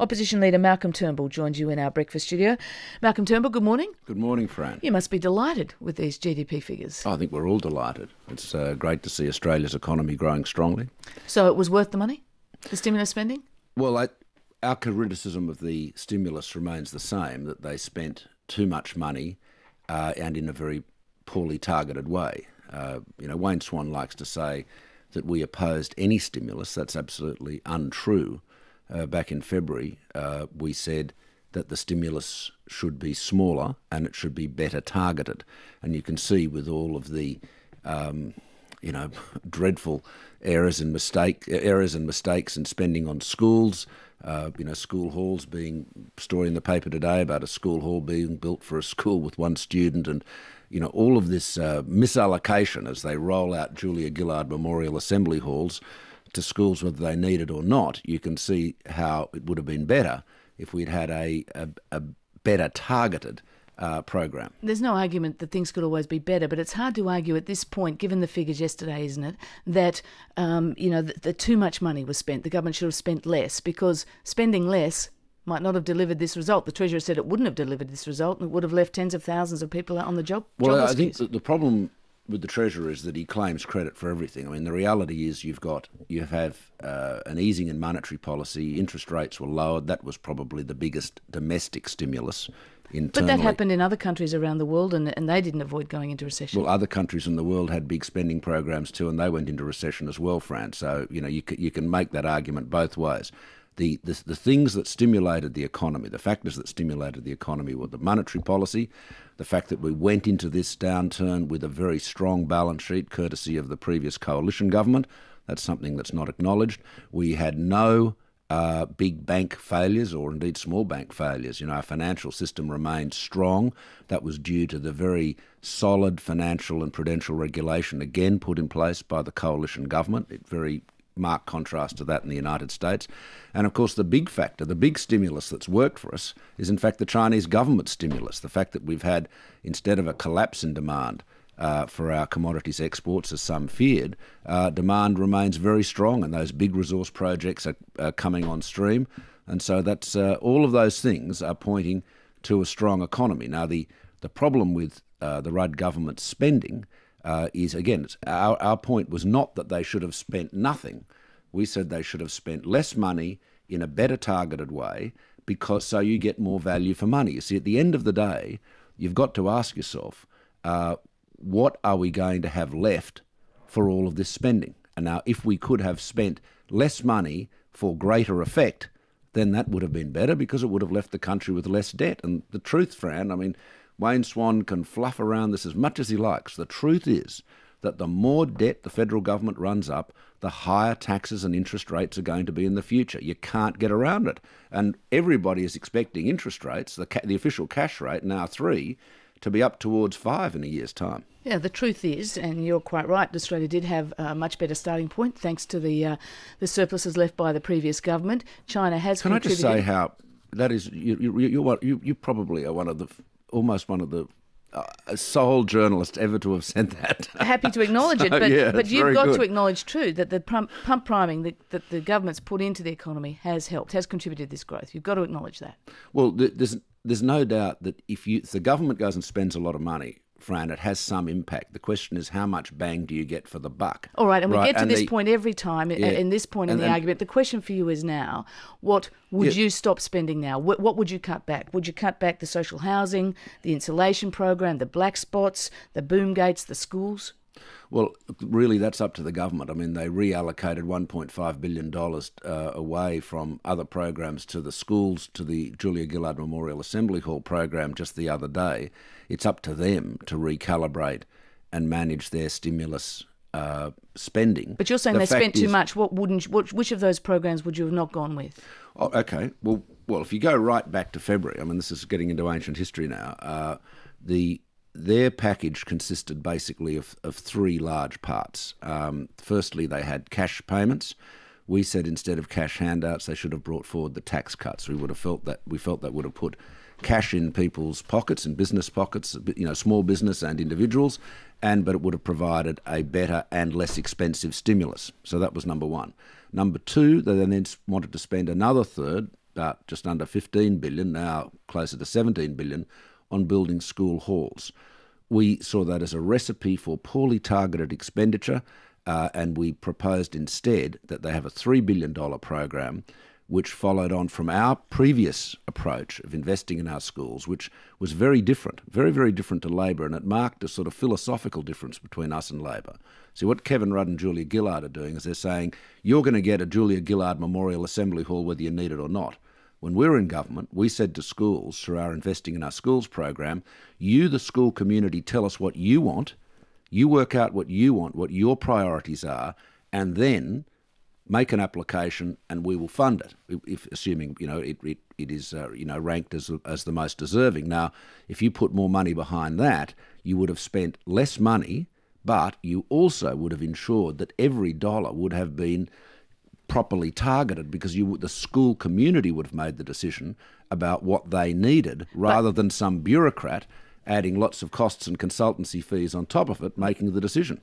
Opposition leader Malcolm Turnbull joins you in our breakfast studio. Malcolm Turnbull, good morning. Good morning, Fran. You must be delighted with these GDP figures. I think we're all delighted. It's great to see Australia's economy growing strongly. So it was worth the money, the stimulus spending? Well, our criticism of the stimulus remains the same, that they spent too much money and in a very poorly targeted way. Wayne Swan likes to say that we opposed any stimulus. That's absolutely untrue. Back in February, we said that the stimulus should be smaller and it should be better targeted. And you can see with all of the, dreadful errors and mistakes in spending on schools, school halls story in the paper today about a school hall being built for a school with one student, and all of this misallocation as they roll out Julia Gillard Memorial Assembly Halls to schools, whether they need it or not. You can see how it would have been better if we'd had a better targeted program. There's no argument that things could always be better, but it's hard to argue at this point, given the figures yesterday, isn't it, that that too much money was spent. The government should have spent less, because spending less might not have delivered this result. The Treasurer said it wouldn't have delivered this result, and it would have left tens of thousands of people out on the job. Well, I think the problem with the Treasurer is that he claims credit for everything. I mean, the reality is you have an easing in monetary policy. Interest rates were lowered. That was probably the biggest domestic stimulus internally. But that happened in other countries around the world, and they didn't avoid going into recession. Well, other countries in the world had big spending programs too, and they went into recession as well, Fran. So you can make that argument both ways. The things that stimulated the economy, the factors that stimulated the economy, were the monetary policy, the fact that we went into this downturn with a very strong balance sheet, courtesy of the previous coalition government. That's something that's not acknowledged. We had no big bank failures, or indeed small bank failures. Our financial system remained strong. That was due to the very solid financial and prudential regulation, again put in place by the coalition government. Very marked contrast to that in the United States. And of course the big factor, the big stimulus that's worked for us is in fact the Chinese government stimulus. The fact that we've had, instead of a collapse in demand for our commodities exports, as some feared, demand remains very strong, and those big resource projects are coming on stream. And so that's all of those things are pointing to a strong economy. Now the problem with the Rudd government's spending is, again, our point was not that they should have spent nothing. We said they should have spent less money in a better targeted way, because so you get more value for money. You see, at the end of the day, you've got to ask yourself, what are we going to have left for all of this spending? And now, if we could have spent less money for greater effect, then that would have been better, because it would have left the country with less debt. And the truth, Fran, I mean, Wayne Swan can fluff around this as much as he likes. The truth is that the more debt the federal government runs up, the higher taxes and interest rates are going to be in the future. You can't get around it. And everybody is expecting interest rates, the official cash rate, now 3, to be up towards 5 in a year's time. Yeah, the truth is, and you're quite right, Australia did have a much better starting point thanks to the surpluses left by the previous government. China has contributed. Can I just say how that is? You probably are one of the sole journalists ever to have said that. Happy to acknowledge it, but you've got to acknowledge too that the pump priming that the government's put into the economy has helped, has contributed to this growth. You've got to acknowledge that. Well, there's no doubt that if the government goes and spends a lot of money, Fran, it has some impact. The question is, how much bang do you get for the buck? All right, and we get to this point every time, in this point in the argument. The question for you is now, what would you stop spending now? What would you cut back? Would you cut back the social housing, the insulation program, the black spots, the boom gates, the schools? Well, really, that's up to the government. I mean, they reallocated $1.5 billion away from other programs to the schools, to the Julia Gillard Memorial Assembly Hall program just the other day. It's up to them to recalibrate and manage their stimulus spending. But you're saying they spent too much. Which of those programs would you have not gone with? Oh, okay. Well, if you go right back to February, I mean, this is getting into ancient history now. Their package consisted basically of 3 large parts. Firstly, they had cash payments. We said instead of cash handouts, they should have brought forward the tax cuts. We felt that would have put cash in people's pockets and business pockets, small business and individuals, but it would have provided a better and less expensive stimulus. So that was number one. Number two, they then wanted to spend another third, just under 15 billion, now closer to 17 billion, on building school halls. We saw that as a recipe for poorly targeted expenditure, and we proposed instead that they have a $3 billion program, which followed on from our previous approach of investing in our schools, which was very different, very, very different to Labor, and it marked a sort of philosophical difference between us and Labor. See, what Kevin Rudd and Julia Gillard are doing is they're saying, you're going to get a Julia Gillard Memorial Assembly Hall whether you need it or not. When we were in government, we said to schools, through our Investing in Our Schools program, you, the school community, tell us what you want, you work out what you want, what your priorities are, and then make an application and we will fund it, if assuming it is ranked as the most deserving. Now, if you put more money behind that, you would have spent less money, but you also would have ensured that every dollar would have been properly targeted, because the school community would have made the decision about what they needed, rather than some bureaucrat adding lots of costs and consultancy fees on top of it making the decision.